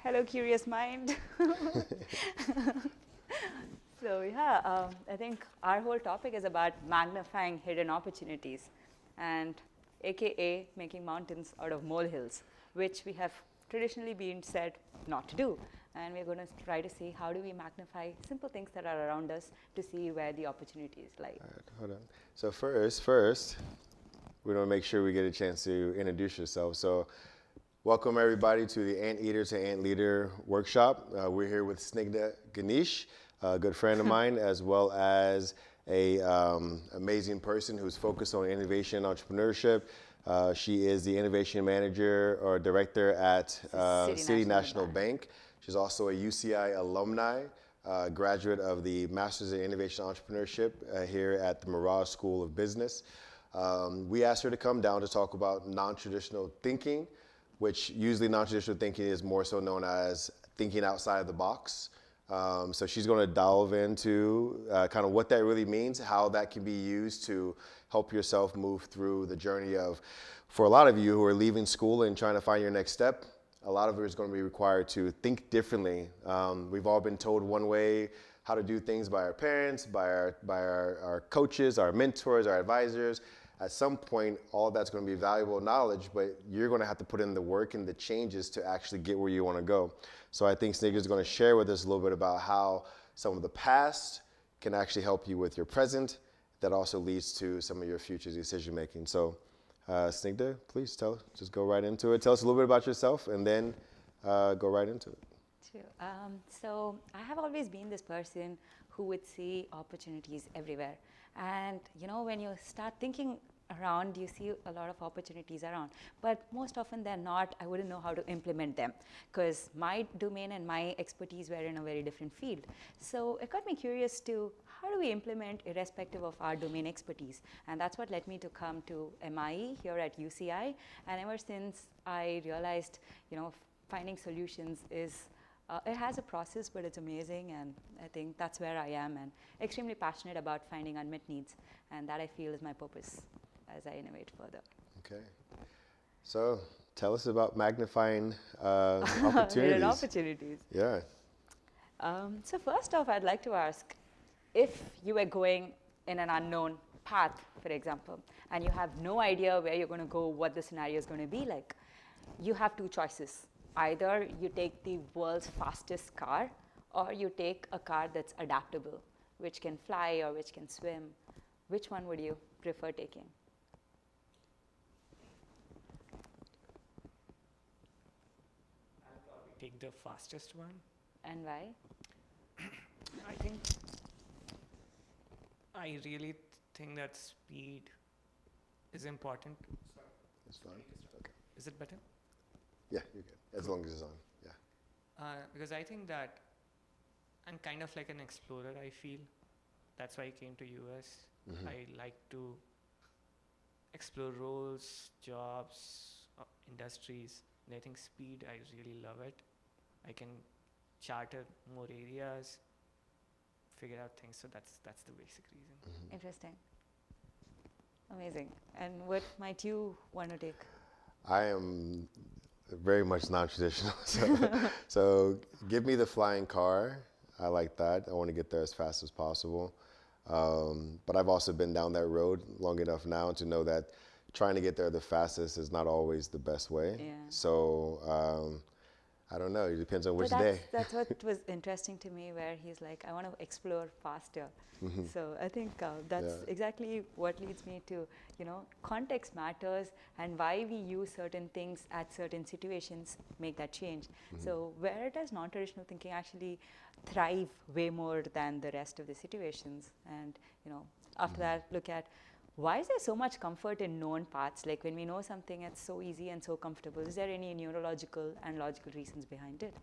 Hello, curious mind. So yeah, I think our whole topic is about magnifying hidden opportunities, and AKA making mountains out of molehills, which we have traditionally been said not to do. And we're going to try to see how do we magnify simple things that are around us to see where the opportunities lie. All right, hold on. So first, we want to make sure we get a chance to introduce yourself. So welcome everybody to the Anteater to AntLEADER workshop. We're here with Snigdha Ganesh, a good friend of mine, as well as a amazing person who's focused on innovation and entrepreneurship. She is the innovation manager or director at City National Bank. She's also a UCI alumni, graduate of the Masters in Innovation and Entrepreneurship here at the Mirage School of Business. We asked her to come down to talk about non-traditional thinking, which usually non-traditional thinking is more so known as thinking outside of the box. So she's going to delve into kind of what that really means, how that can be used to help yourself move through the journey of, for a lot of you who are leaving school and trying to find your next step, a lot of it is going to be required to think differently. We've all been told one way how to do things by our parents, by our coaches, our mentors, our advisors. At some point, all of that's going to be valuable knowledge, but you're going to have to put in the work and the changes to actually get where you want to go. So I think Snigdha is going to share with us a little bit about how some of the past can actually help you with your present. That also leads to some of your future decision making. So Snigdha, please just go right into it. Tell us a little bit about yourself and then go right into it. True. So I have always been this person who would see opportunities everywhere. And you know, when you start thinking around, you see a lot of opportunities around. But most often than not, I wouldn't know how to implement them because my domain and my expertise were in a very different field. So it got me curious to how do we implement irrespective of our domain expertise? And that's what led me to come to MIE here at UCI. And ever since I realized, you know, finding solutions is it has a process, but it's amazing, and I think that's where I am, and extremely passionate about finding unmet needs, and that I feel is my purpose as I innovate further. Okay. So tell us about magnifying opportunities. Hidden opportunities. Yeah. So first off, I'd like to ask, if you were going in an unknown path, for example, and you have no idea where you're going to go, what the scenario is going to be like, you have two choices. Either you take the world's fastest car, or you take a car that's adaptable, which can fly or which can swim. Which one would you prefer taking? I'll probably take the fastest one. And why? I really think that speed is important. It's fine. Okay. Is it better? Yeah, you're good. As long as it's on, yeah. Because I think that I'm kind of like an explorer, I feel. That's why I came to US. Mm-hmm. I like to explore roles, jobs, industries. And I think speed, I really love it. I can charter more areas, figure out things. So that's the basic reason. Mm-hmm. Interesting. Amazing. And what might you want to take? I am very much non-traditional. So give me the flying car. I like that. I want to get there as fast as possible. But I've also been down that road long enough now to know that trying to get there the fastest is not always the best way. Yeah. So I don't know. It depends on which day. That's what was interesting to me, where he's like, I want to explore faster. Mm-hmm. So I think that's exactly what leads me to, you know, context matters, and why we use certain things at certain situations make that change. Mm-hmm. So where does non-traditional thinking actually thrive way more than the rest of the situations? And, you know, after that, look at, why is there so much comfort in known paths? Like when we know something, it's so easy and so comfortable. Is there any neurological and logical reasons behind it?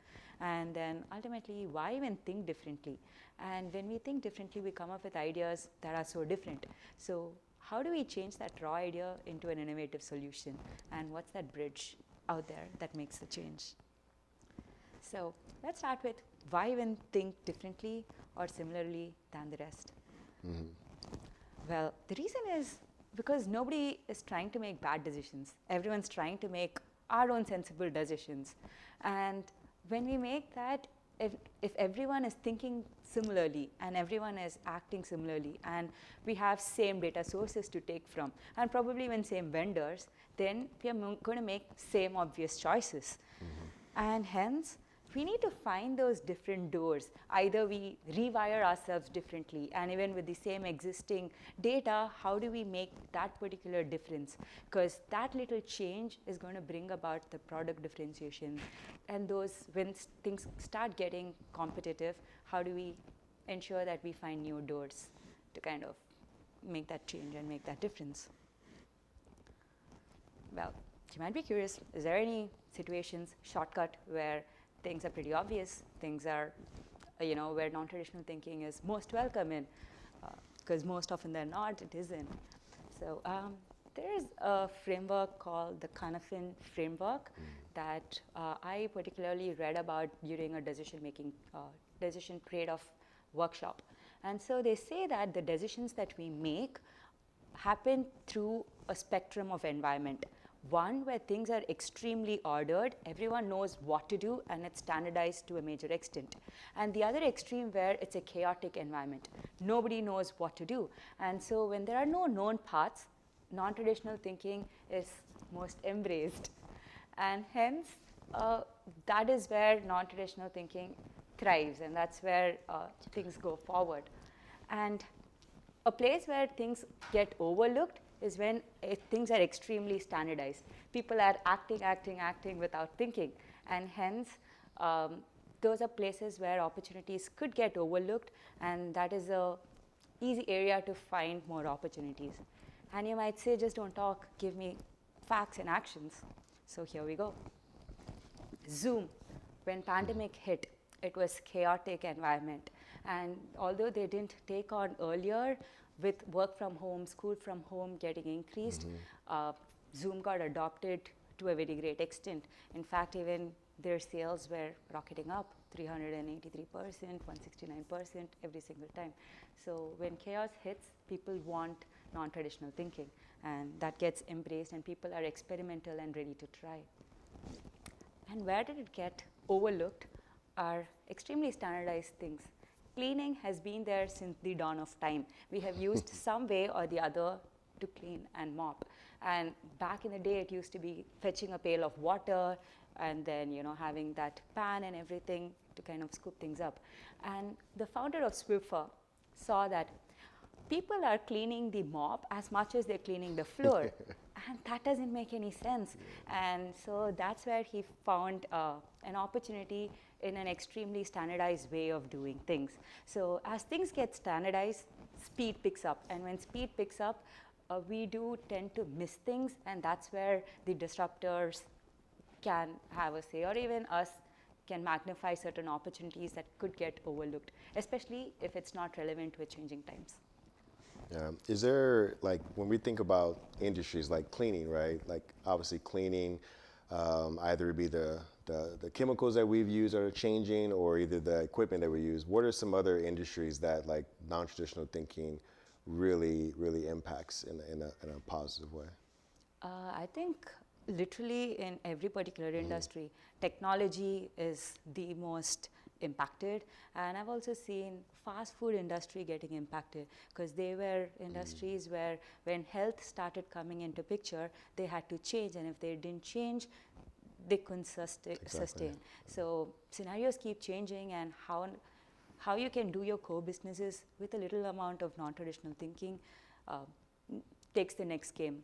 And then ultimately, why even think differently? And when we think differently, we come up with ideas that are so different. So how do we change that raw idea into an innovative solution? And what's that bridge out there that makes the change? So let's start with, why even think differently or similarly than the rest? Mm-hmm. Well, the reason is because nobody is trying to make bad decisions. Everyone's trying to make our own sensible decisions. And when we make that, if everyone is thinking similarly and everyone is acting similarly and we have same data sources to take from and probably even same vendors, then we are going to make same obvious choices. And hence, we need to find those different doors. Either we rewire ourselves differently, and even with the same existing data, how do we make that particular difference? Because that little change is going to bring about the product differentiation. And those, when things start getting competitive, how do we ensure that we find new doors to kind of make that change and make that difference? Well, you might be curious, is there any situations, shortcut, where things are pretty obvious, things are, where non-traditional thinking is most welcome in, because most often than not, it isn't. So there's a framework called the Canafin framework that I particularly read about during a decision trade-off workshop. And so they say that the decisions that we make happen through a spectrum of environment. One where things are extremely ordered, everyone knows what to do, and it's standardized to a major extent. And the other extreme where it's a chaotic environment. Nobody knows what to do. And so when there are no known paths, non-traditional thinking is most embraced. And hence, that is where non-traditional thinking thrives, and that's where things go forward. And a place where things get overlooked is when things are extremely standardized. People are acting without thinking. And hence, those are places where opportunities could get overlooked, and that is an easy area to find more opportunities. And you might say, just don't talk, give me facts and actions. So here we go. Zoom, when pandemic hit, it was chaotic environment. And although they didn't take on earlier, with work from home, school from home getting increased, Zoom got adopted to a very great extent. In fact, even their sales were rocketing up 383%, 169% every single time. So when chaos hits, people want non-traditional thinking, and that gets embraced, and people are experimental and ready to try. And where did it get overlooked are extremely standardized things. Cleaning has been there since the dawn of time. We have used some way or the other to clean and mop. And back in the day, it used to be fetching a pail of water and then having that pan and everything to kind of scoop things up. And the founder of Swiffer saw that people are cleaning the mop as much as they're cleaning the floor. And that doesn't make any sense. And so that's where he found an opportunity in an extremely standardized way of doing things. So as things get standardized, speed picks up. And when speed picks up, we do tend to miss things. And that's where the disruptors can have a say, or even us can magnify certain opportunities that could get overlooked, especially if it's not relevant with changing times. Is there, like, when we think about industries like cleaning, right? Like, obviously cleaning, either it be the chemicals that we've used are changing, or either the equipment that we use. What are some other industries that, like, non-traditional thinking really impacts in a positive way? I think literally in every particular industry, technology is the most impacted. And I've also seen fast food industry getting impacted, because they were industries where when health started coming into picture, they had to change, and if they didn't change, they couldn't sustain. So scenarios keep changing, and how you can do your core businesses with a little amount of non-traditional thinking takes the next game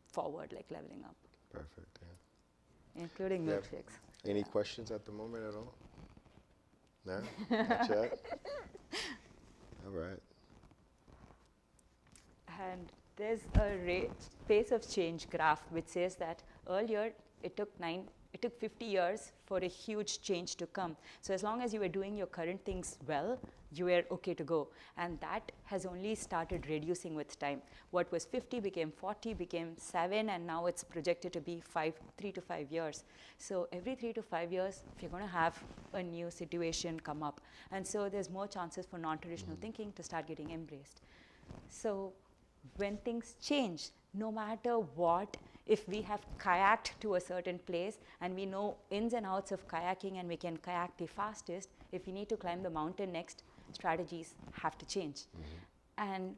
forward, like leveling up. Perfect, yeah. Including milkshakes. Any questions at the moment at all? No? Not yet? All right. And there's a pace of change graph which says that earlier it took 50 years for a huge change to come. So as long as you were doing your current things well, you were okay to go. And that has only started reducing with time. What was 50 became 40, became 7, and now it's projected to be 3 to 5 years. So every 3 to 5 years, you're going to have a new situation come up. And so there's more chances for non-traditional thinking to start getting embraced. So when things change, no matter what, if we have kayaked to a certain place and we know ins and outs of kayaking and we can kayak the fastest, if we need to climb the mountain next, strategies have to change. And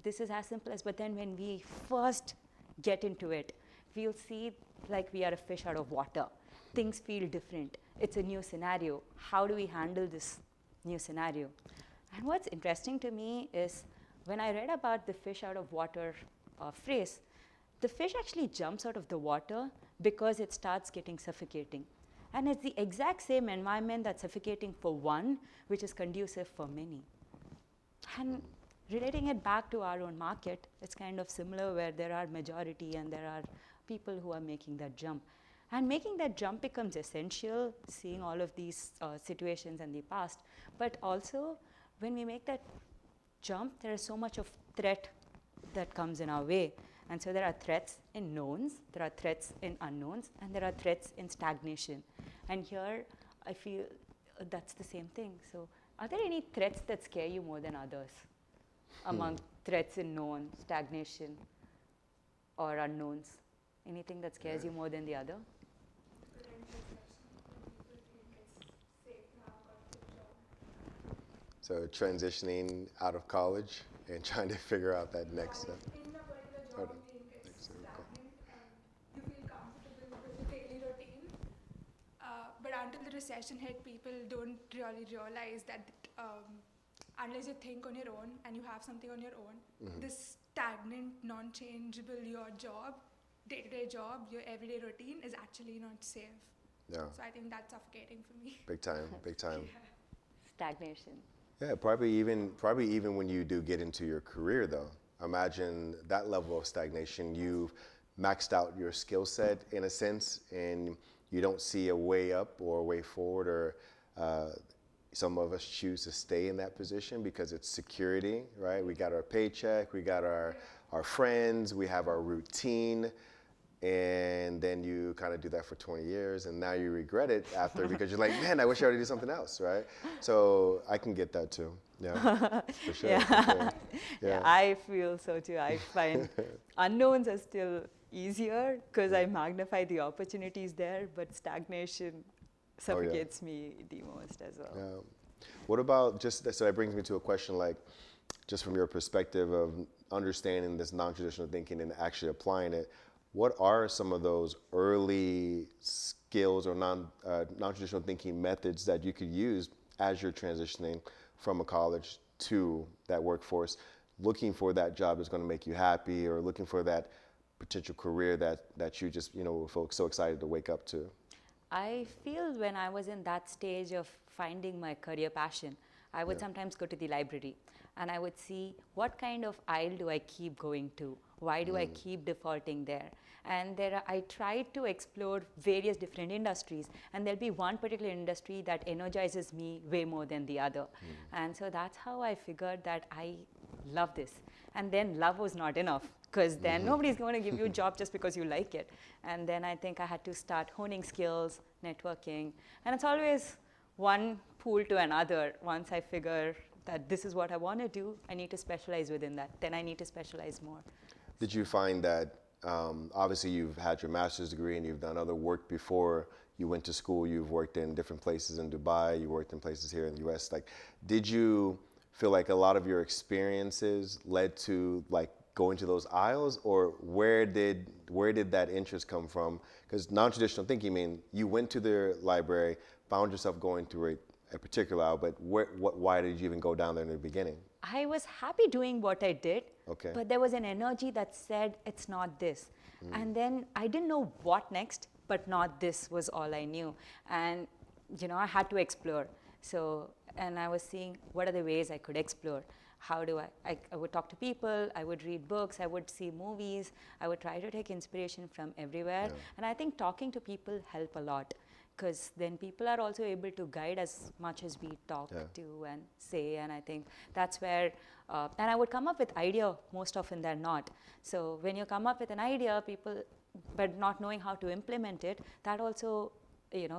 this is as simple as, but then when we first get into it, we'll see like we are a fish out of water. Things feel different. It's a new scenario. How do we handle this new scenario? And what's interesting to me is when I read about the fish out of water phrase, the fish actually jumps out of the water because it starts getting suffocating. And it's the exact same environment that's suffocating for one, which is conducive for many. And relating it back to our own market, it's kind of similar where there are majority and there are people who are making that jump. And making that jump becomes essential, seeing all of these situations in the past. But also, when we make that jump, there is so much of threat that comes in our way. And so there are threats in knowns, there are threats in unknowns, and there are threats in stagnation. And here, I feel that's the same thing. So are there any threats that scare you more than others among threats in known, stagnation, or unknowns? Anything that scares you more than the other? So transitioning out of college and trying to figure out that next step. In a particular job, you think it's stagnant and you feel comfortable with the daily routine. But until the recession hit, people don't really realize that unless you think on your own and you have something on your own, this stagnant, non-changeable, your job, day-to-day job, your everyday routine is actually not safe. Yeah. So I think that's suffocating for me. Big time, big time. Stagnation. Yeah, probably even when you do get into your career though. Imagine that level of stagnation. You've maxed out your skill set in a sense and you don't see a way up or a way forward, or some of us choose to stay in that position because it's security, right? We got our paycheck, we got our friends, we have our routine. And then you kind of do that for 20 years and now you regret it after because you're like, man, I wish I would do something else, right? So I can get that too. Yeah, for sure. Yeah. For sure. Yeah, I feel so too. I find unknowns are still easier because I magnify the opportunities there, but stagnation suffocates me the most as well. Yeah. What about so that brings me to a question like, just from your perspective of understanding this non-traditional thinking and actually applying it, what are some of those early skills or non-traditional thinking methods that you could use as you're transitioning from a college to that workforce, looking for that job that's going to make you happy or looking for that potential career that you just, feel so excited to wake up to? I feel when I was in that stage of finding my career passion, I would sometimes go to the library and I would see what kind of aisle do I keep going to? Why do I keep defaulting there? And I tried to explore various different industries, and there'll be one particular industry that energizes me way more than the other. And so that's how I figured that I love this. And then love was not enough, because then nobody's going to give you a job just because you like it. And then I think I had to start honing skills, networking, and it's always one pool to another. Once I figure that this is what I want to do, I need to specialize within that. Then I need to specialize more. Did you find that, obviously you've had your master's degree and you've done other work before you went to school, you've worked in different places in Dubai, you worked in places here in the US, did you feel like a lot of your experiences led to going to those aisles, or where did that interest come from? Because non-traditional thinking, you went to the library, found yourself going through a particular aisle, but why did you even go down there in the beginning? I was happy doing what I did, but there was an energy that said it's not this. And then I didn't know what next, but not this was all I knew. And I had to explore. So, and I was seeing what are the ways I could explore. How do I would talk to people, I would read books, I would see movies, I would try to take inspiration from everywhere. Yeah. And I think talking to people help a lot, because then people are also able to guide as much as we talk to and say. And I think that's where, and I would come up with idea most often than not. So when you come up with an idea, but not knowing how to implement it, that also,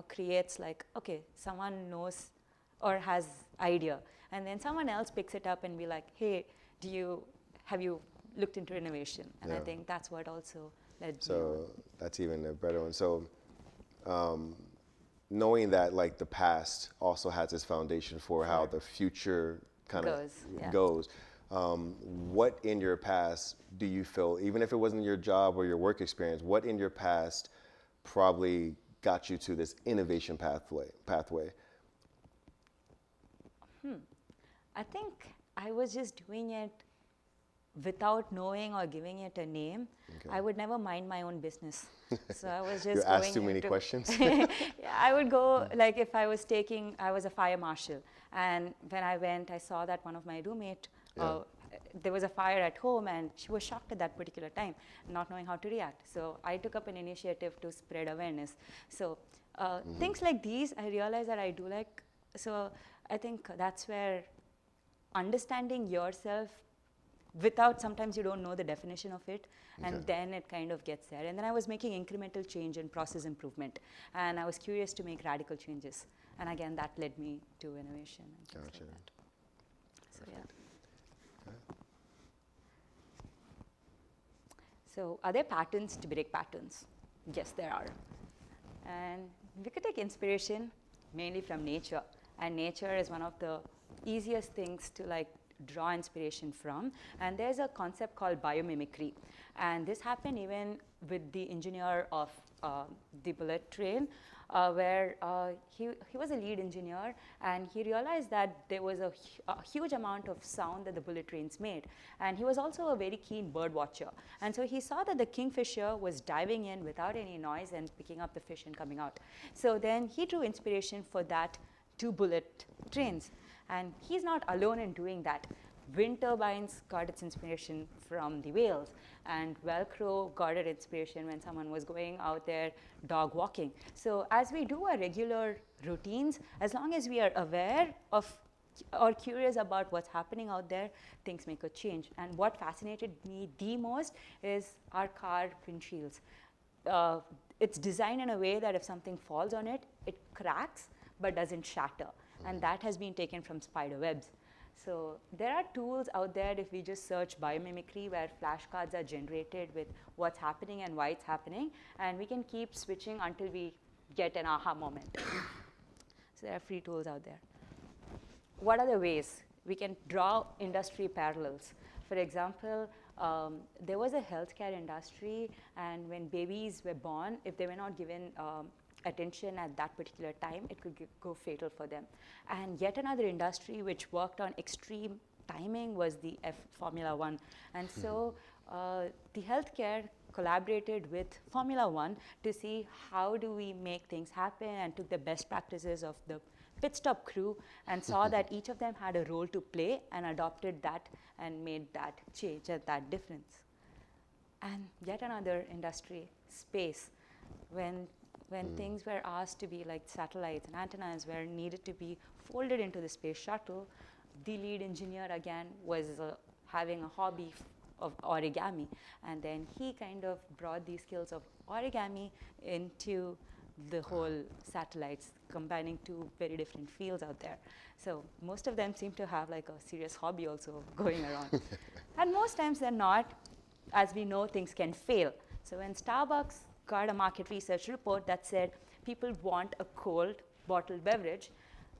creates okay, someone knows or has idea. And then someone else picks it up and be like, hey, have you looked into innovation? And I think that's what also led me on. So that's even a better one. So knowing that like the past also has its foundation for how the future kind of goes. What in your past do you feel, even if it wasn't your job or your work experience, what in your past probably got you to this innovation pathway? I think I was just doing it without knowing or giving it a name. I would never mind my own business. So I was just You asked too many questions? Yeah, I would go, like if I was a fire marshal. And when I went, I saw that one of my roommate, there was a fire at home and she was shocked at that particular time, not knowing how to react. So I took up an initiative to spread awareness. So things like these, I realized that I do like. So I think that's where understanding yourself without, sometimes you don't know the definition of it, and then it kind of gets there. And then I was making incremental change and process improvement, and I was curious to make radical changes. And again, that led me to innovation and things like that. So yeah. So are there patterns to break patterns? Yes, there are. And we could take inspiration mainly from nature. And nature is one of the easiest things to like draw inspiration from. And there's a concept called biomimicry. And this happened even with the engineer of the bullet train, where he was a lead engineer, and he realized that there was a huge amount of sound that the bullet trains made. And he was also a very keen bird watcher. And so he saw that the kingfisher was diving in without any noise and picking up the fish and coming out. So then he drew inspiration for that to bullet trains. And he's not alone in doing that. Wind turbines got its inspiration from the whales, and Velcro got its inspiration when someone was going out there dog walking. So as we do our regular routines, as long as we are aware of or curious about what's happening out there, things make a change. And what fascinated me the most is our car windshields. It's designed in a way that if something falls on it, it cracks but doesn't shatter. And that has been taken from spider webs. So there are tools out there if we just search biomimicry, where flashcards are generated with what's happening and why it's happening, and we can keep switching until we get an aha moment. So there are free tools out there. What are the ways we can draw industry parallels? For example, there was a healthcare industry, and when babies were born, if they were not given attention at that particular time, it could go fatal for them. And yet another industry which worked on extreme timing was the Formula One. And so the healthcare collaborated with Formula One to see how do we make things happen, and took the best practices of the pit stop crew and saw that each of them had a role to play, and adopted that and made that change and that difference. And yet another industry, space, when things were asked to be like satellites and antennas were needed to be folded into the space shuttle, the lead engineer again was having a hobby of origami, and then he kind of brought these skills of origami into the whole satellites, combining two very different fields out there. So most of them seem to have like a serious hobby also going around. And most times they're not. As we know, things can fail. So when Starbucks got a market research report that said people want a cold bottled beverage,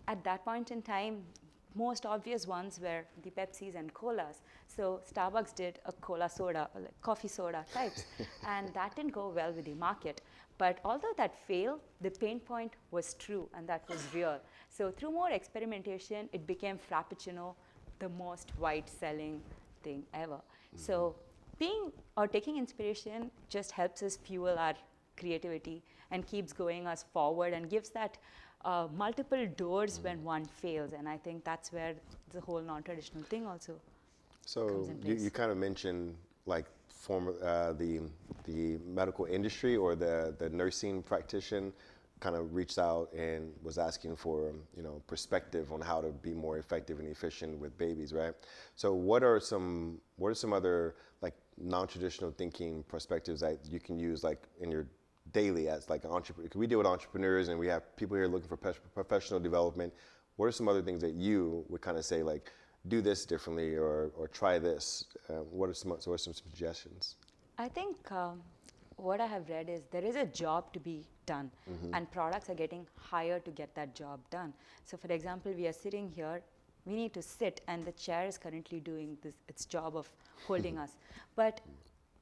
at that point in time, most obvious ones were the Pepsis and colas. So Starbucks did a cola soda, like coffee soda types, and that didn't go well with the market. But although that failed, the pain point was true, and that was real. So through more experimentation, it became Frappuccino, the most wide-selling thing ever. So taking inspiration just helps us fuel our creativity and keeps going us forward, and gives that multiple doors when one fails. And I think that's where the whole non-traditional thing also comes in place. You kind of mentioned like the medical industry, or the nursing practitioner kind of reached out and was asking for perspective on how to be more effective and efficient with babies, right? So what are some other like non-traditional thinking perspectives that you can use like in your daily as like an entrepreneur? Because we deal with entrepreneurs and we have people here looking for professional development. What are some other things that you would kind of say like, do this differently, or try this? What are some suggestions? I think what I have read is there is a job to be done, and products are getting hired to get that job done. So for example, we are sitting here, we need to sit, and the chair is currently doing its job of holding us. But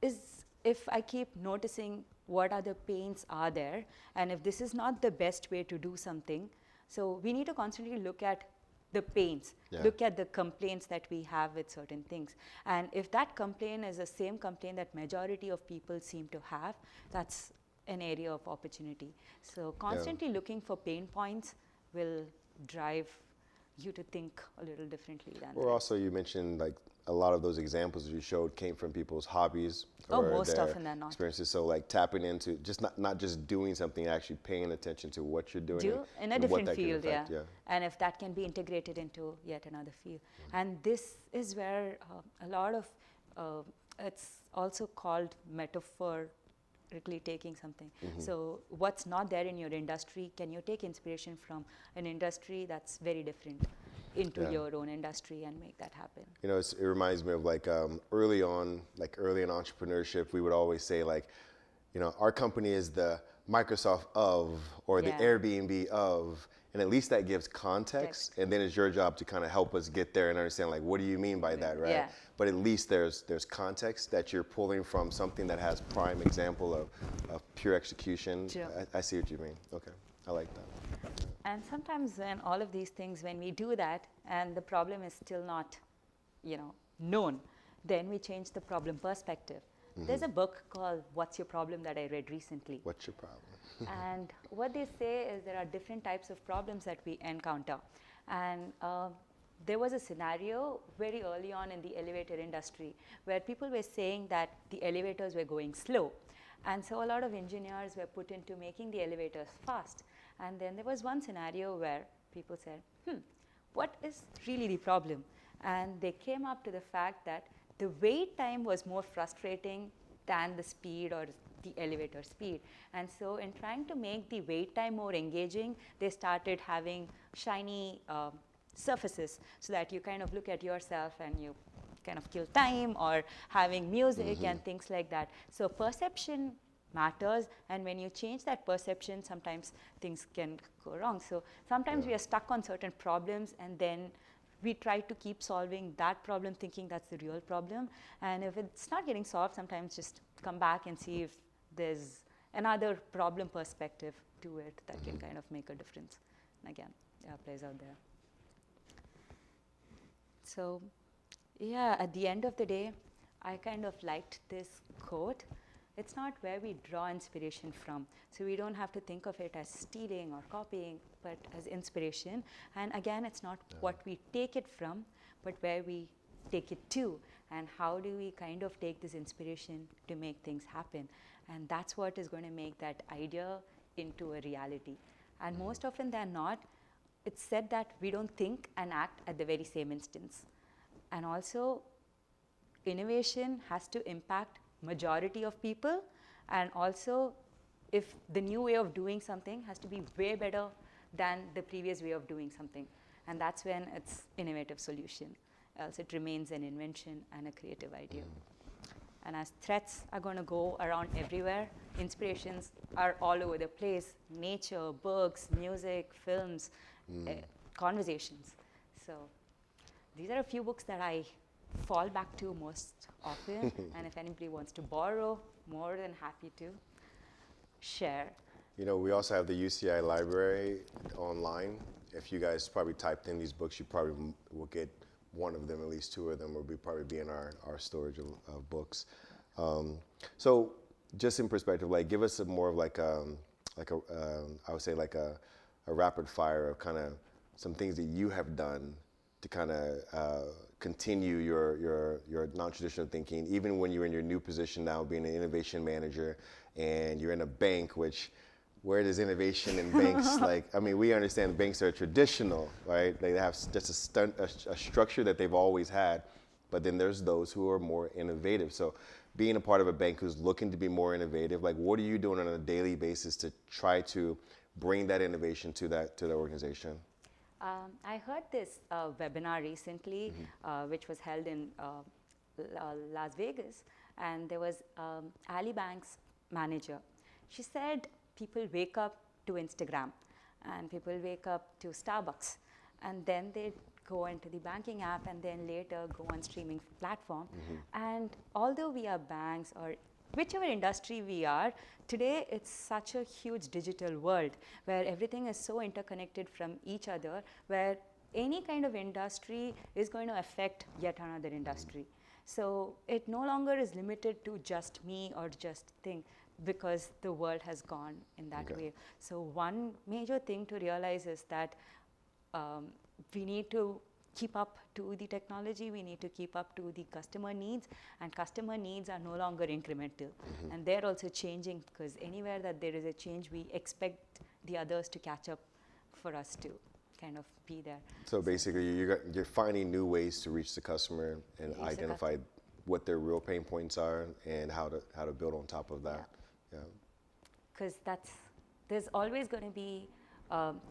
if I keep noticing what other pains are there, and if this is not the best way to do something, so we need to constantly look at the pains, look at the complaints that we have with certain things. And if that complaint is the same complaint that majority of people seem to have, that's an area of opportunity. So constantly looking for pain points will drive you to think a little differently than Or also you mentioned like a lot of those examples you showed came from people's hobbies or most their often than not. experiences. So like tapping into just not just doing something, actually paying attention to what you're doing in a and what different that can field, affect, and if that can be integrated into yet another field. And this is where a lot of it's also called metaphorically taking something. So what's not there in your industry, can you take inspiration from an industry that's very different into your own industry and make that happen? You know, it reminds me of like early in entrepreneurship, we would always say like, you know, our company is the Microsoft of, or the Airbnb of, and at least that gives context. And then it's your job to kind of help us get there and understand like, what do you mean by that, right? Yeah. But at least there's context that you're pulling from something that has prime example of pure execution. Sure. I see what you mean. Okay, I like that. And sometimes when all of these things, when we do that and the problem is still not, you know, known, then we change the problem perspective. There's a book called What's Your Problem that I read recently. What's your problem? And what they say is there are different types of problems that we encounter. And there was a scenario very early on in the elevator industry where people were saying that the elevators were going slow. And so a lot of engineers were put into making the elevators fast. And then there was one scenario where people said, what is really the problem? And they came up to the fact that the wait time was more frustrating than the speed or the elevator speed. And so in trying to make the wait time more engaging, they started having shiny surfaces so that you kind of look at yourself and you kind of kill time, or having music and things like that. So perception matters, and when you change that perception, sometimes things can go wrong. So sometimes we are stuck on certain problems, and then we try to keep solving that problem thinking that's the real problem. And if it's not getting solved, sometimes just come back and see if there's another problem perspective to it that can kind of make a difference. And again, plays out there. So at the end of the day, I kind of liked this quote. It's not where we draw inspiration from. So we don't have to think of it as stealing or copying, but as inspiration. And again, it's not what we take it from, but where we take it to. And how do we kind of take this inspiration to make things happen? And that's what is going to make that idea into a reality. And most often than not, it's said that we don't think and act at the very same instance. And also, innovation has to impact majority of people, and also if the new way of doing something has to be way better than the previous way of doing something, and that's when it's innovative solution, else it remains an invention and a creative idea. And as threats are going to go around everywhere, inspirations are all over the place: nature, books, music, films, conversations. So these are a few books that I fall back to most often, and if anybody wants to borrow, more than happy to share. You know, we also have the UCI library online. If you guys probably typed in these books, you probably will get one of them, at least two of them will probably be in our storage of books. So just in perspective, like give us more of I would say like a rapid fire of kind of some things that you have done to kind of continue your non-traditional thinking, even when you're in your new position now, being an innovation manager, and you're in a bank, which, where does innovation in banks, like, I mean, we understand banks are traditional, right? They have just a structure that they've always had, but then there's those who are more innovative. So being a part of a bank who's looking to be more innovative, like what are you doing on a daily basis to try to bring that innovation to the organization? I heard this webinar recently, which was held in Las Vegas, and there was Ali Bank's manager. She said people wake up to Instagram and people wake up to Starbucks, and then they go into the banking app and then later go on streaming platform. And although we are banks or whichever industry we are, today it's such a huge digital world where everything is so interconnected from each other, where any kind of industry is going to affect yet another industry. So it no longer is limited to just me or just thing, because the world has gone in that way. So one major thing to realize is that we need to keep up to the technology, we need to keep up to the customer needs, and customer needs are no longer incremental. And they're also changing, because anywhere that there is a change, we expect the others to catch up for us to kind of be there. So basically, you're finding new ways to reach the customer and identify what their real pain points are and how to build on top of that. Because there's always going to be,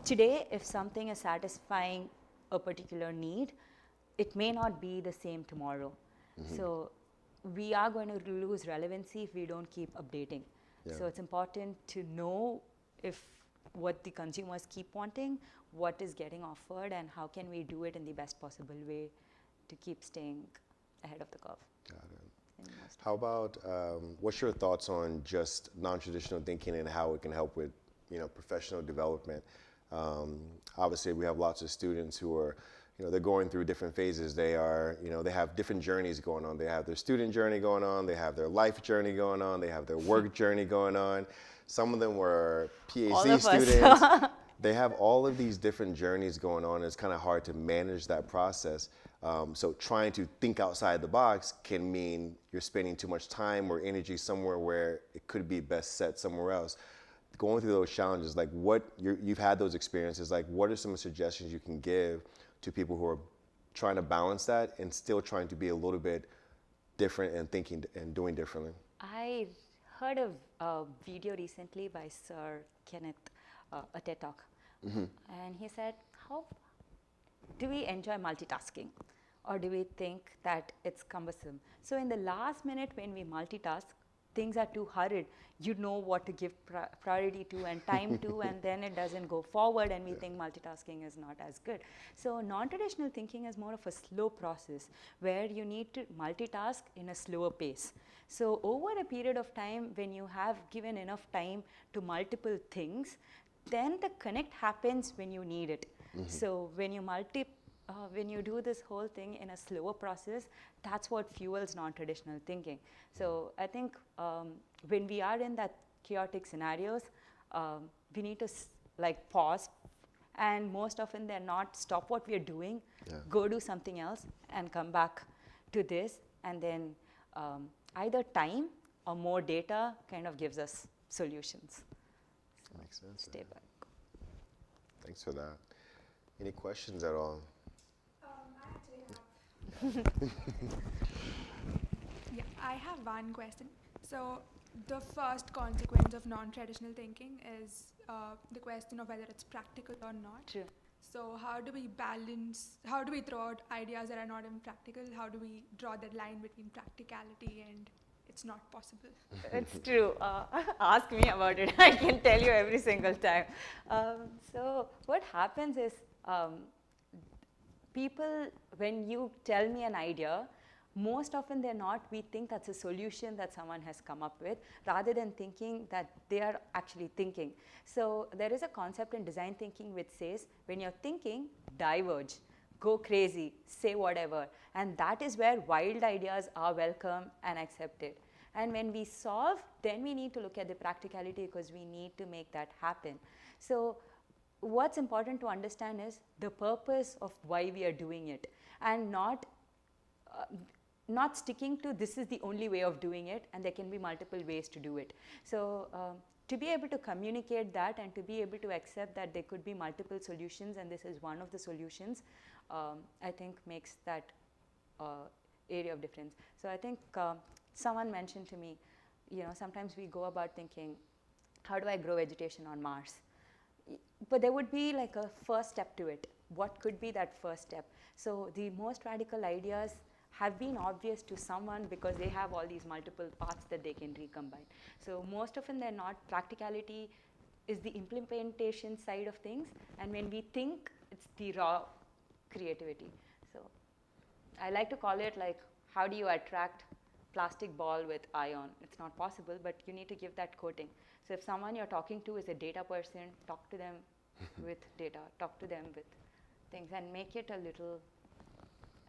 today if something is satisfying a particular need, it may not be the same tomorrow. So we are going to lose relevancy if we don't keep updating. So it's important to know if what the consumers keep wanting, what is getting offered, and how can we do it in the best possible way to keep staying ahead of the curve. Got it. How about, what's your thoughts on just non-traditional thinking and how it can help with, professional development? Obviously, we have lots of students who are, they're going through different phases. They are, they have different journeys going on. They have their student journey going on. They have their life journey going on. They have their work journey going on. Some of them were PhD students. They have all of these different journeys going on. It's kind of hard to manage that process. So trying to think outside the box can mean you're spending too much time or energy somewhere where it could be best set somewhere else. Going through those challenges, like you've had those experiences, like what are some suggestions you can give to people who are trying to balance that and still trying to be a little bit different and thinking and doing differently? I heard a video recently by Sir Kenneth, a TED Talk. And he said, how do we enjoy multitasking, or do we think that it's cumbersome? So in the last minute when we multitask, things are too hurried. You know what to give priority to and time to, and then it doesn't go forward, and we think multitasking is not as good. So non-traditional thinking is more of a slow process where you need to multitask in a slower pace. So over a period of time, when you have given enough time to multiple things, then the connect happens when you need it. So when you do this whole thing in a slower process, that's what fuels non-traditional thinking. So I think when we are in that chaotic scenarios, we need to pause, and most often they're not, stop what we're doing, go do something else, and come back to this, and then either time or more data kind of gives us solutions. So makes sense. Stay back. Thanks for that. Any questions at all? I actually have. Yeah, I have one question. So the first consequence of non-traditional thinking is the question of whether it's practical or not. True. So how do we balance, how do we throw out ideas that are not impractical? How do we draw that line between practicality and it's not possible? It's true. Ask me about it. I can tell you every single time. So what happens is people, when you tell me an idea, most often they're not, we think that's a solution that someone has come up with, rather than thinking that they are actually thinking. So there is a concept in design thinking which says, when you're thinking, diverge, go crazy, say whatever. And that is where wild ideas are welcome and accepted. And when we solve, then we need to look at the practicality, because we need to make that happen. So what's important to understand is the purpose of why we are doing it, and not sticking to this is the only way of doing it, and there can be multiple ways to do it. So to be able to communicate that and to be able to accept that there could be multiple solutions and this is one of the solutions, I think makes that area of difference. So I think someone mentioned to me, sometimes we go about thinking, how do I grow vegetation on Mars? But there would be like a first step to it. What could be that first step? So the most radical ideas have been obvious to someone because they have all these multiple paths that they can recombine. So most often they're not. Practicality is the implementation side of things, and when we think, it's the raw creativity. So I like to call it like, how do you attract plastic ball with ion? It's not possible, but you need to give that coating. So if someone you're talking to is a data person, talk to them with data, talk to them with things, and make it a little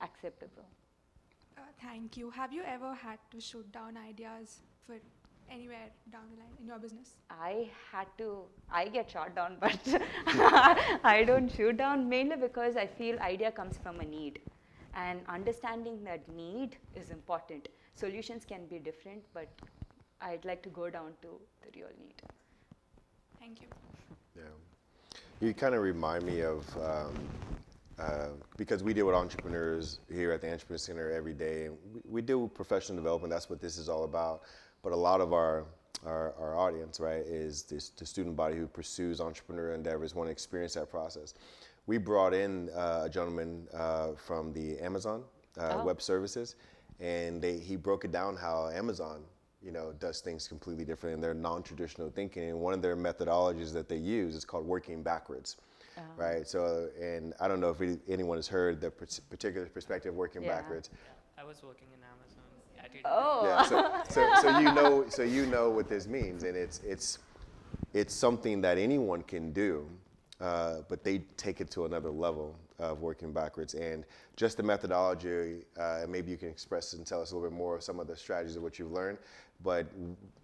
acceptable. Thank you. Have you ever had to shoot down ideas for anywhere down the line in your business? I get shot down, but I don't shoot down, mainly because I feel idea comes from a need. And understanding that need is important. Solutions can be different, but I'd like to go down to the real need. Thank you. Yeah. You kind of remind me of, because we deal with entrepreneurs here at the Entrepreneur Center every day, and we do professional development. That's what this is all about. But a lot of our audience, right, is the student body who pursues entrepreneurial endeavors, want to experience that process. We brought in a gentleman from the Amazon Web Services, and he broke it down how Amazon, does things completely different in their non-traditional thinking. And one of their methodologies that they use is called working backwards, right? So, and I don't know if anyone has heard the particular perspective of working backwards. I was working in Amazon. I did. Oh. Yeah, so you know what this means, and it's something that anyone can do. But they take it to another level of working backwards. And just the methodology, maybe you can express and tell us a little bit more of some of the strategies of what you've learned. But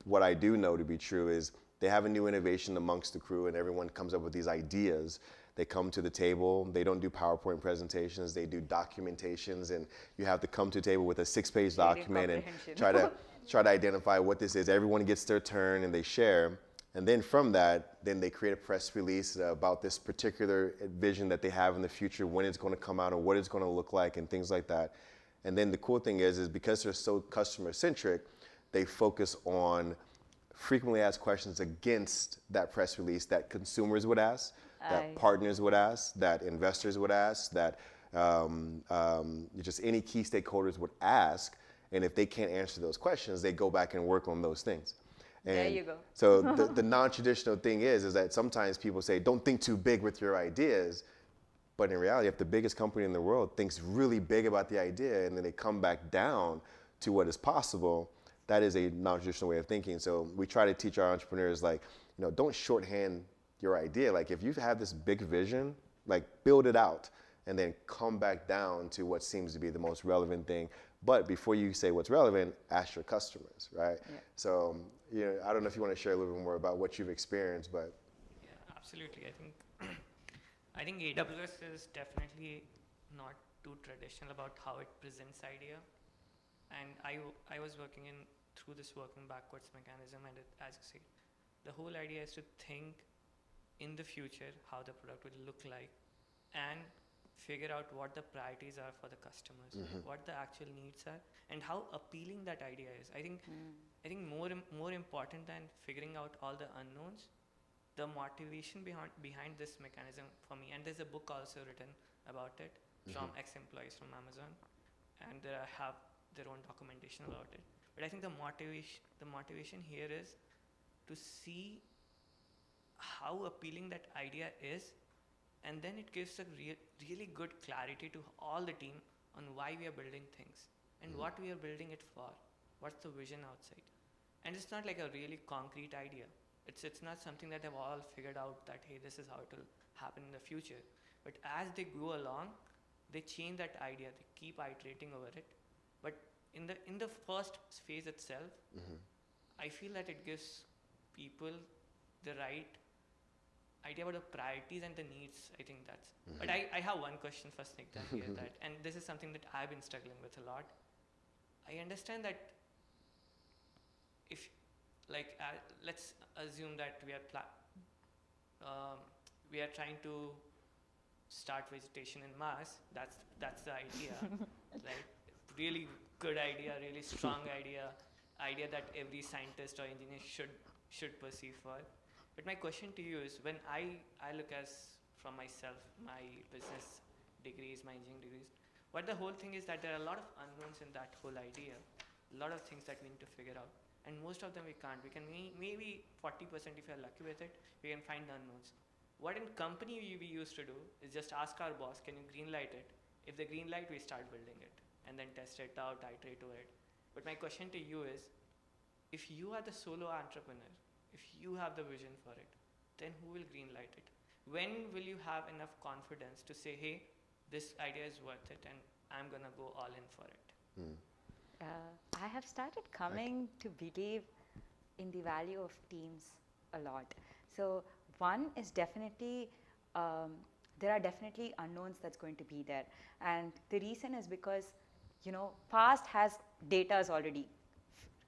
what I do know to be true is they have a new innovation amongst the crew, and everyone comes up with these ideas. They come to the table. They don't do PowerPoint presentations. They do documentations, and you have to come to the table with a 6-page document and try to identify what this is. Everyone gets their turn, and they share. And then from that, then they create a press release about this particular vision that they have in the future, when it's going to come out and what it's going to look like and things like that. And then the cool thing is because they're so customer centric, they focus on frequently asked questions against that press release that consumers would ask, that partners would ask, that investors would ask, that just any key stakeholders would ask. And if they can't answer those questions, they go back and work on those things. And there you go. So the non-traditional thing is that sometimes people say, don't think too big with your ideas. But in reality, if the biggest company in the world thinks really big about the idea and then they come back down to what is possible, that is a non-traditional way of thinking. So we try to teach our entrepreneurs, like, don't shorthand your idea. Like, if you have this big vision, like, build it out and then come back down to what seems to be the most relevant thing. But before you say what's relevant, ask your customers, right? Yeah. So, I don't know if you want to share a little bit more about what you've experienced, but. Yeah, absolutely. I think AWS is definitely not too traditional about how it presents idea. And I was working through this working backwards mechanism, and as you say, the whole idea is to think in the future how the product will look like, and figure out what the priorities are for the customers, what the actual needs are, and how appealing that idea is. I think more important than figuring out all the unknowns, the motivation behind this mechanism for me. And there's a book also written about it from ex-employees from Amazon, and they have their own documentation about it. But I think the motivation here is to see how appealing that idea is, and then it gives a really good clarity to all the team on why we are building things and what we are building it for, what's the vision outside. And it's not like a really concrete idea. It's not something that they've all figured out that, hey, this is how it will happen in the future. But as they go along, they change that idea, they keep iterating over it. But in the first phase itself, I feel that it gives people the right idea about the priorities and the needs. I think that's. But I have one question for Snigdha here, and this is something that I've been struggling with a lot. I understand that if, let's assume that we are trying to start vegetation in Mars. That's the idea, right? Really good idea, really strong idea that every scientist or engineer should perceive for. But my question to you is, when I look from myself, my business degrees, my engineering degrees, But the whole thing is that there are a lot of unknowns in that whole idea, a lot of things that we need to figure out. And most of them we can't. We can maybe 40% if you're lucky with it, we can find the unknowns. What in company we used to do is just ask our boss, can you green light it? If they green light, we start building it and then test it out, iterate to it. But my question to you is, if you are the solo entrepreneur, if you have the vision for it, then who will green light it? When will you have enough confidence to say, hey, this idea is worth it and I'm gonna go all in for it? I have started coming to believe in the value of teams a lot. So one is definitely, there are definitely unknowns that's going to be there. And the reason is because, past has data already.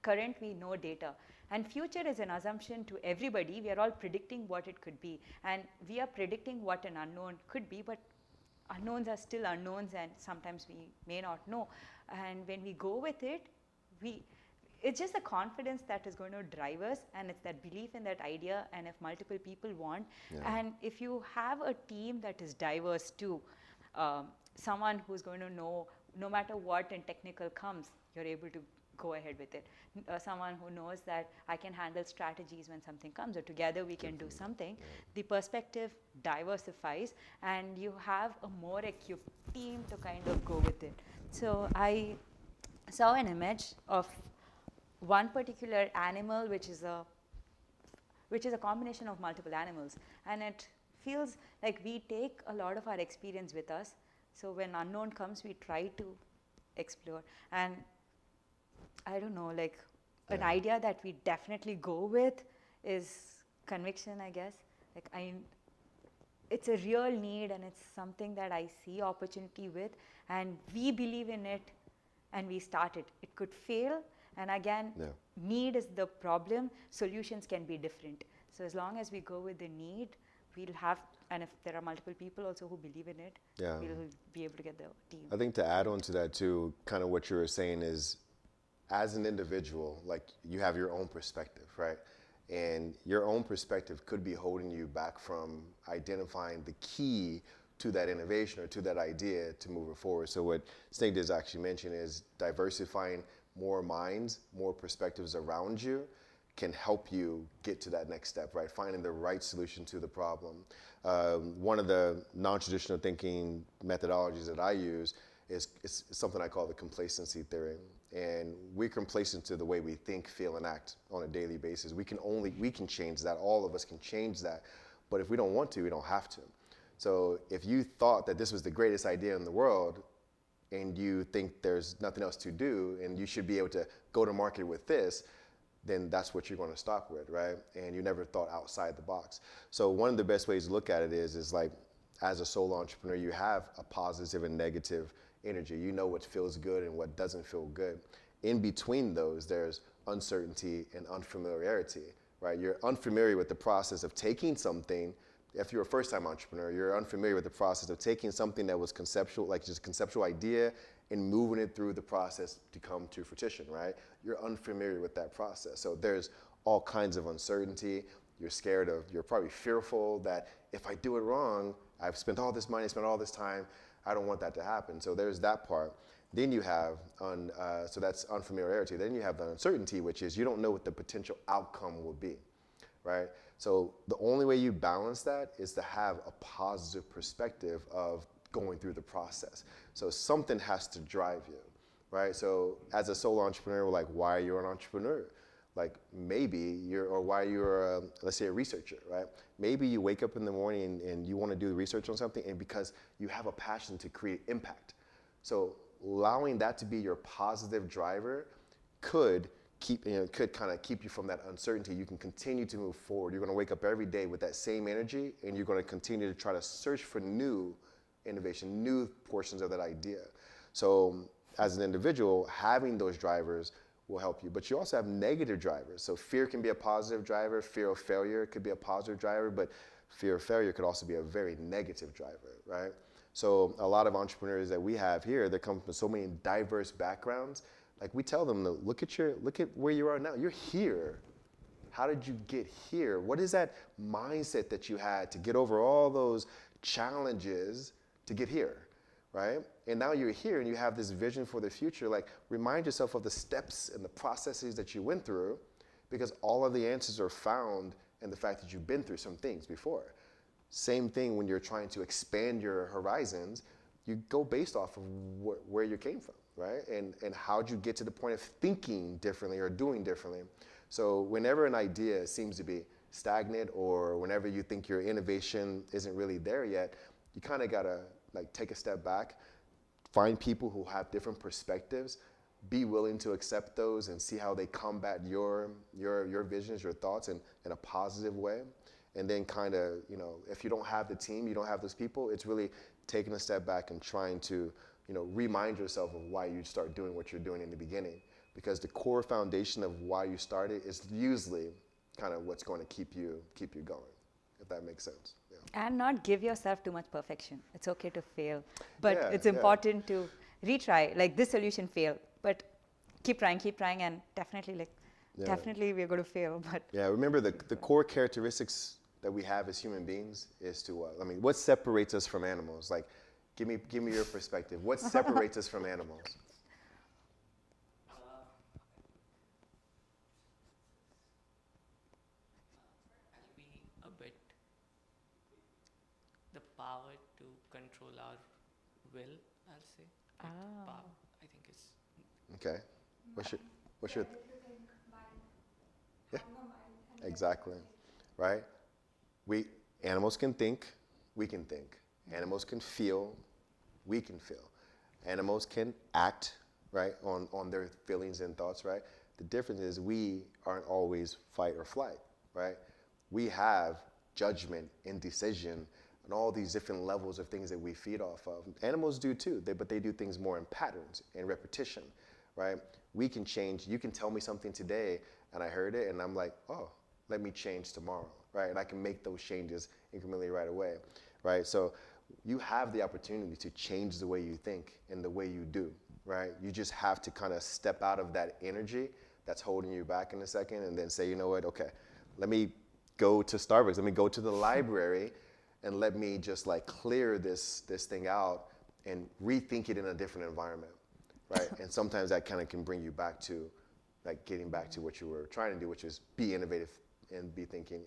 Current, we know data. And future is an assumption to everybody. We are all predicting what it could be. And we are predicting what an unknown could be, but unknowns are still unknowns, and sometimes we may not know. And when we go with it, it's just the confidence that is going to drive us, and it's that belief in that idea, and if multiple people want, and if you have a team that is diverse too, someone who's going to know, no matter what in technical comes, you're able to go ahead with it. Someone who knows that I can handle strategies when something comes, or together we can do something. The perspective diversifies, and you have a more equipped team to kind of go with it. So I saw an image of one particular animal, which is a combination of multiple animals, and it feels like we take a lot of our experience with us. So when unknown comes, we try to explore. And I don't know, like an idea that we definitely go with is conviction, I guess. It's a real need, and it's something that I see opportunity with, and we believe in it, and we start it. It could fail, and again, need is the problem. Solutions can be different. So as long as we go with the need, we'll have, and if there are multiple people also who believe in it, we'll be able to get the team. I think to add on to that too, kind of what you were saying is, as an individual, like you have your own perspective, right? And your own perspective could be holding you back from identifying the key to that innovation or to that idea to move it forward. So what Snigdha is actually mentioning is diversifying more minds, more perspectives around you can help you get to that next step, right? Finding the right solution to the problem. One of the non-traditional thinking methodologies that I use is something I call the complacency theory. And we're complacent to the way we think, feel, and act on a daily basis. We can change that. All of us can change that. But if we don't want to, we don't have to. So if you thought that this was the greatest idea in the world, and you think there's nothing else to do, and you should be able to go to market with this, then that's what you're going to stop with, right? And you never thought outside the box. So one of the best ways to look at it is like, as a solo entrepreneur, you have a positive and negative energy. You know what feels good and what doesn't feel good. In between those, there's uncertainty and unfamiliarity, right? You're unfamiliar with the process of taking something. If you're a first-time entrepreneur, you're unfamiliar with the process of taking something that was conceptual, like just a conceptual idea, and moving it through the process to come to fruition, right? You're unfamiliar with that process. So there's all kinds of uncertainty. You're probably fearful that if I do it wrong, I've spent all this money, spent all this time, I don't want that to happen. So there's that part. Then you have, so that's unfamiliarity. Then you have the uncertainty, which is you don't know what the potential outcome will be, right? So the only way you balance that is to have a positive perspective of going through the process. So something has to drive you, right? So as a solo entrepreneur, we're like, why are you an entrepreneur? Like maybe why you're, let's say, a researcher, right? Maybe you wake up in the morning and you want to do research on something, and because you have a passion to create impact. So allowing that to be your positive driver could kind of keep you from that uncertainty. You can continue to move forward. You're going to wake up every day with that same energy, and you're going to continue to try to search for new innovation, new portions of that idea. So as an individual, having those drivers will help you. But you also have negative drivers. So fear can be a positive driver. Fear of failure could be a positive driver, but fear of failure could also be a very negative driver, right? So a lot of entrepreneurs that we have here, they come from so many diverse backgrounds. Like we tell them, look at where you are now. You're here. How did you get here? What is that mindset that you had to get over all those challenges to get here, right? And now you're here and you have this vision for the future. Like, remind yourself of the steps and the processes that you went through, because all of the answers are found in the fact that you've been through some things before. Same thing when you're trying to expand your horizons, you go based off of where you came from, right? And how'd you get to the point of thinking differently or doing differently? So whenever an idea seems to be stagnant, or whenever you think your innovation isn't really there yet, you kind of gotta like take a step back, find people who have different perspectives, be willing to accept those and see how they combat your visions, your thoughts in a positive way. And then kind of, you know, if you don't have the team, you don't have those people, it's really taking a step back and trying to, you know, remind yourself of why you start doing what you're doing in the beginning. Because the core foundation of why you started is usually kind of what's going to keep you going, if that makes sense. Yeah. And not give yourself too much perfection. It's okay to fail, but Yeah, it's yeah. important to retry. Like, this solution failed, but keep trying, and definitely definitely we're going to fail. But Yeah, remember the core characteristics that we have as human beings is to, I mean, what separates us from animals? Like, give me your perspective. What separates us from animals? I'll be a bit the power to control our will, I'll say. Like, power, I think is Okay. What's your Yeah. exactly, right? Animals can think, we can think. Animals can feel, we can feel. Animals can act, right, on their feelings and thoughts, right? The difference is we aren't always fight or flight, right? We have judgment, indecision, and all these different levels of things that we feed off of. Animals do too, but they do things more in patterns and repetition, right? We can change. You can tell me something today, and I heard it, and I'm like, oh, let me change tomorrow, right? And I can make those changes incrementally right away, right? So you have the opportunity to change the way you think and the way you do, right? You just have to kind of step out of that energy that's holding you back in a second, and then say, you know what, okay, let me go to Starbucks, let me go to the library, and let me just like clear this thing out and rethink it in a different environment, right? And sometimes that kind of can bring you back to like getting back to what you were trying to do, which is be innovative and be thinking,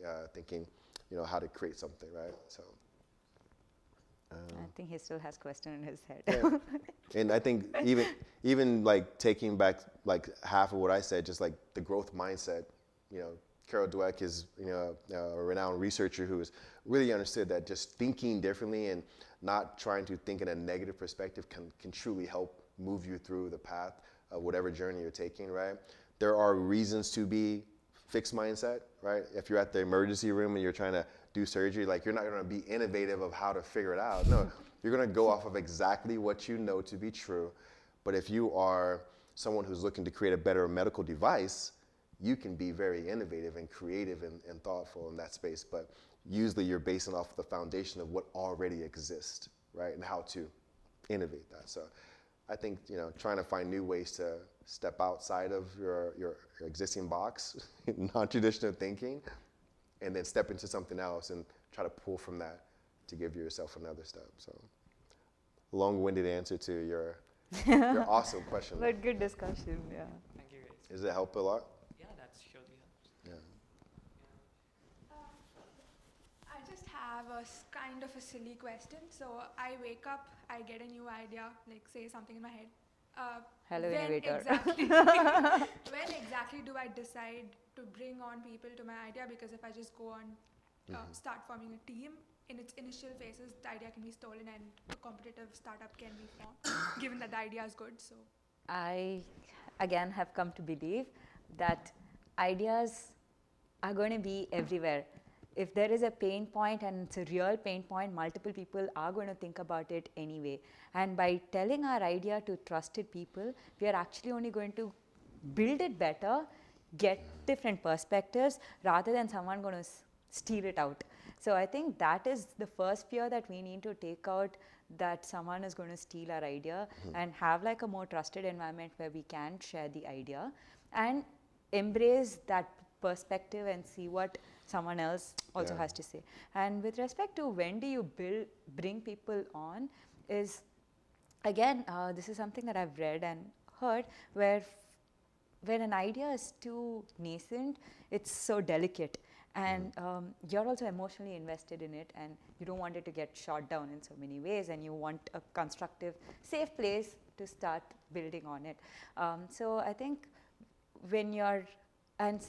you know, how to create something, right? So. I think he still has question in his head. Yeah. And I think even like taking back like half of what I said, just like the growth mindset, you know, Carol Dweck is, you know, a renowned researcher who has really understood that just thinking differently and not trying to think in a negative perspective can truly help move you through the path of whatever journey you're taking, right? There are reasons to be fixed mindset, right? If you're at the emergency room and you're trying to do surgery, like you're not going to be innovative of how to figure it out. No, you're going to go off of exactly what you know to be true. But if you are someone who's looking to create a better medical device, you can be very innovative and creative and thoughtful in that space. But usually you're basing off the foundation of what already exists, right? And how to innovate that. So I think, you know, trying to find new ways to step outside of your existing box, non-traditional thinking, and then step into something else and try to pull from that to give yourself another step. So long-winded answer to your awesome question. But good discussion, yeah. Thank you guys. Does it help a lot? Yeah, that surely helps. Yeah. I just have kind of a silly question. So I wake up, I get a new idea, like say something in my head. Hello, when innovator. Exactly, when exactly do I decide to bring on people to my idea? Because if I just go on, start forming a team, in its initial phases, the idea can be stolen and a competitive startup can be formed, given that the idea is good. So I, again, have come to believe that ideas are going to be everywhere. If there is a pain point and it's a real pain point, multiple people are going to think about it anyway. And by telling our idea to trusted people, we are actually only going to build it better, get different perspectives, rather than someone going to steal it out. So I think that is the first fear that we need to take out, that someone is going to steal our idea, and have like a more trusted environment where we can share the idea and embrace that perspective and see what someone else also has to say. And with respect to when do you bring people on, is again, this is something that I've read and heard, where when an idea is too nascent, it's so delicate, and you're also emotionally invested in it, and you don't want it to get shot down in so many ways, and you want a constructive, safe place to start building on it. So I think when you're, and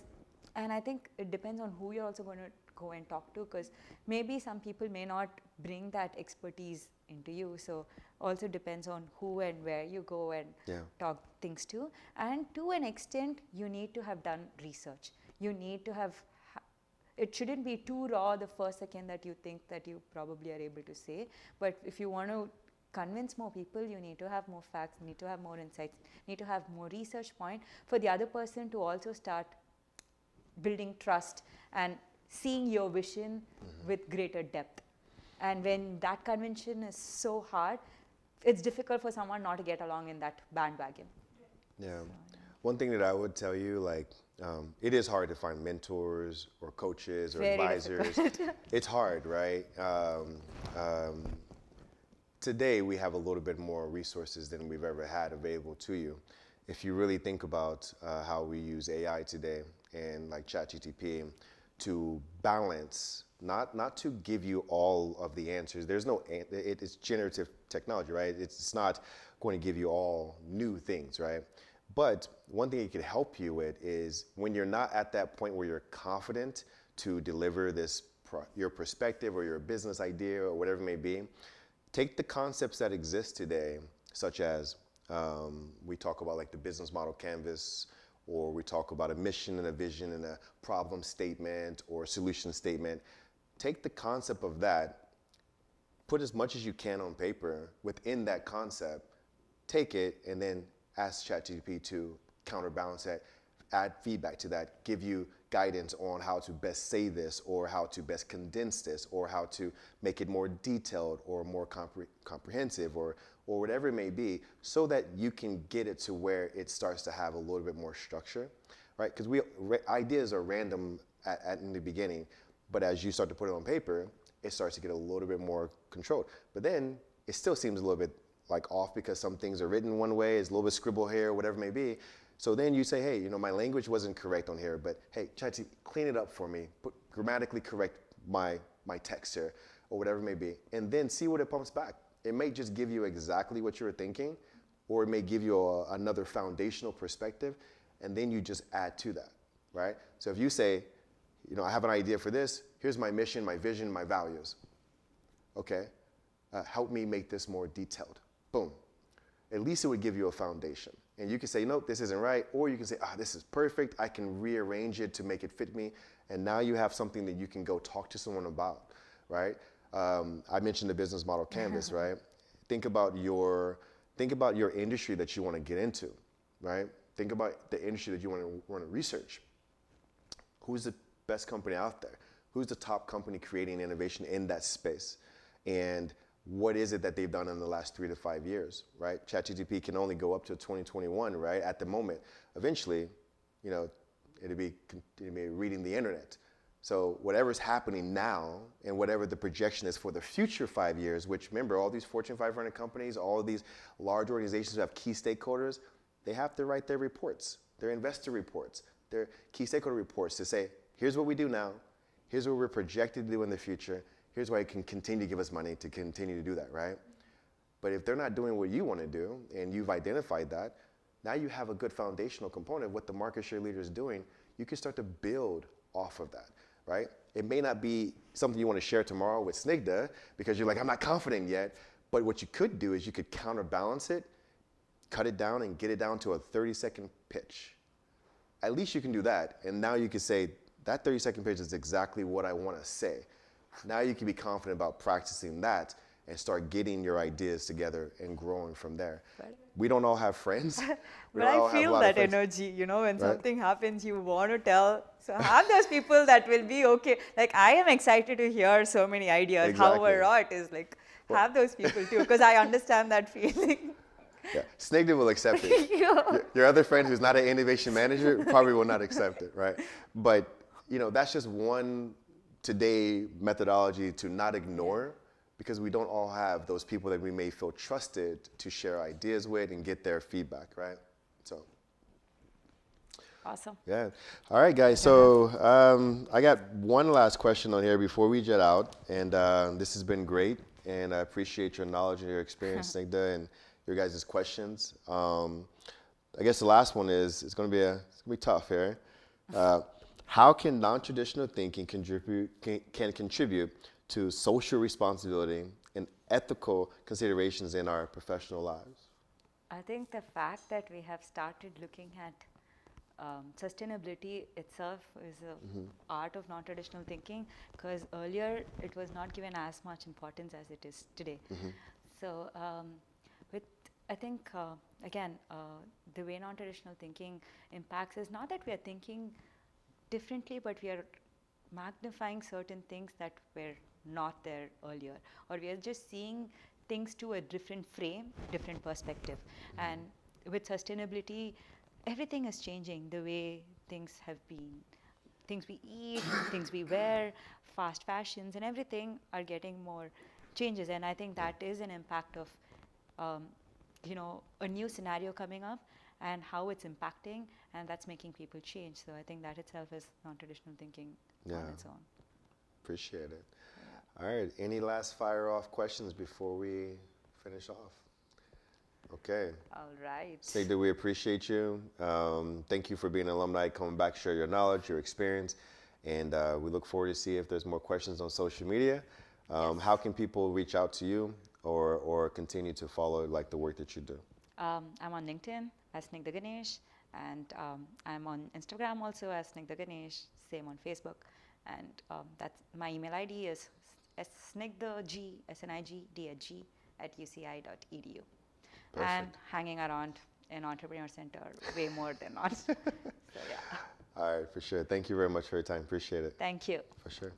I think it depends on who you're also going to go and talk to, because maybe some people may not bring that expertise into you. So also depends on who and where you go and talk things to. And to an extent, you need to have done research. You need to have, it shouldn't be too raw the first second that you think that you probably are able to say. But if you want to convince more people, you need to have more facts, need to have more insights, need to have more research point for the other person to also start building trust and seeing your vision with greater depth. And when that convention is so hard, it's difficult for someone not to get along in that bandwagon. Yeah. One thing that I would tell you, like, it is hard to find mentors or coaches or Very advisors. It's hard, right? Today, we have a little bit more resources than we've ever had available to you. If you really think about how we use AI today and like ChatGPT to balance, not to give you all of the answers. There's no, it's generative technology, right? It's not going to give you all new things, right? But one thing it can help you with is when you're not at that point where you're confident to deliver this, your perspective or your business idea or whatever it may be, take the concepts that exist today, such as we talk about like the business model canvas, or we talk about a mission and a vision and a problem statement or a solution statement. Take the concept of that, put as much as you can on paper within that concept, take it and then ask ChatGPT to counterbalance that, add feedback to that, give you guidance on how to best say this or how to best condense this or how to make it more detailed or more comprehensive or whatever it may be, so that you can get it to where it starts to have a little bit more structure, right? Because ideas are random in the beginning, but as you start to put it on paper, it starts to get a little bit more controlled. But then it still seems a little bit like off because some things are written one way, it's a little bit scribble here, whatever it may be. So then you say, hey, you know, my language wasn't correct on here, but hey, ChatGPT, clean it up for me, grammatically correct my text here, or whatever it may be, and then see what it pumps back. It may just give you exactly what you were thinking, or it may give you another foundational perspective, and then you just add to that, right? So if you say, you know, I have an idea for this, here's my mission, my vision, my values. Okay, help me make this more detailed. Boom. At least it would give you a foundation. And you can say, nope, this isn't right, or you can say, this is perfect, I can rearrange it to make it fit me, and now you have something that you can go talk to someone about, right? I mentioned the business model canvas, right? Think about your industry that you want to get into, right? Think about the industry that you want to research. Who's the best company out there? Who's the top company creating innovation in that space? And what is it that they've done in the last 3 to 5 years, right? ChatGPT can only go up to 2021, right? At the moment, eventually, you know, it'll be reading the internet. So whatever's happening now and whatever the projection is for the future 5 years, which remember, all these Fortune 500 companies, all of these large organizations who have key stakeholders, they have to write their reports, their investor reports, their key stakeholder reports to say, here's what we do now, here's what we're projected to do in the future, here's why you can continue to give us money to continue to do that, right? But if they're not doing what you want to do and you've identified that, now you have a good foundational component of what the market share leader is doing. You can start to build off of that, right? It may not be something you want to share tomorrow with Snigdha because you're like, I'm not confident yet. But what you could do is you could counterbalance it, cut it down and get it down to a 30-second pitch. At least you can do that. And now you can say, that 30-second pitch is exactly what I want to say. Now you can be confident about practicing that and start getting your ideas together and growing from there. Right. We don't all have friends. But I feel that energy, you know, when something happens, you want to tell. So have those people that will be okay. Like, I am excited to hear so many ideas. Exactly. However raw it is, like, have those people too, because I understand that feeling. Yeah, Snigdha will accept it. Your other friend who's not an innovation manager probably will not accept it, right? But, you know, that's just one today methodology to not ignore, because we don't all have those people that we may feel trusted to share ideas with and get their feedback, right? So. Awesome. Yeah. All right, guys. So I got one last question on here before we jet out, and this has been great, and I appreciate your knowledge and your experience, Snigdha, and your guys' questions. I guess the last one is it's going to be tough here. How can non-traditional thinking can contribute to social responsibility and ethical considerations in our professional lives? I think the fact that we have started looking at sustainability itself is a art of non-traditional thinking, because earlier it was not given as much importance as it is today. So I think again the way non-traditional thinking impacts is not that we are thinking differently, but we are magnifying certain things that were not there earlier, or we are just seeing things to a different frame, different perspective. And with sustainability, everything is changing. The way things have been, things we eat, things we wear, fast fashions and everything are getting more changes. And I think that is an impact of a new scenario coming up and how it's impacting, and that's making people change. So I think that itself is non-traditional thinking on its own. Appreciate it. All right. Any last fire off questions before we finish off? Okay. All right. Snigdha, we appreciate you. Thank you for being an alumni, coming back, share your knowledge, your experience, and we look forward to see if there's more questions on social media. How can people reach out to you or continue to follow like the work that you do? I'm on LinkedIn as Snigdha Ganesh, and I'm on Instagram also as Snigdha Ganesh, same on Facebook, and that's my email ID is snigdhg, snigdhg @uci.edu. And hanging around in Entrepreneur Center way more than not. So yeah. All right, for sure. Thank you very much for your time. Appreciate it. Thank you. For sure.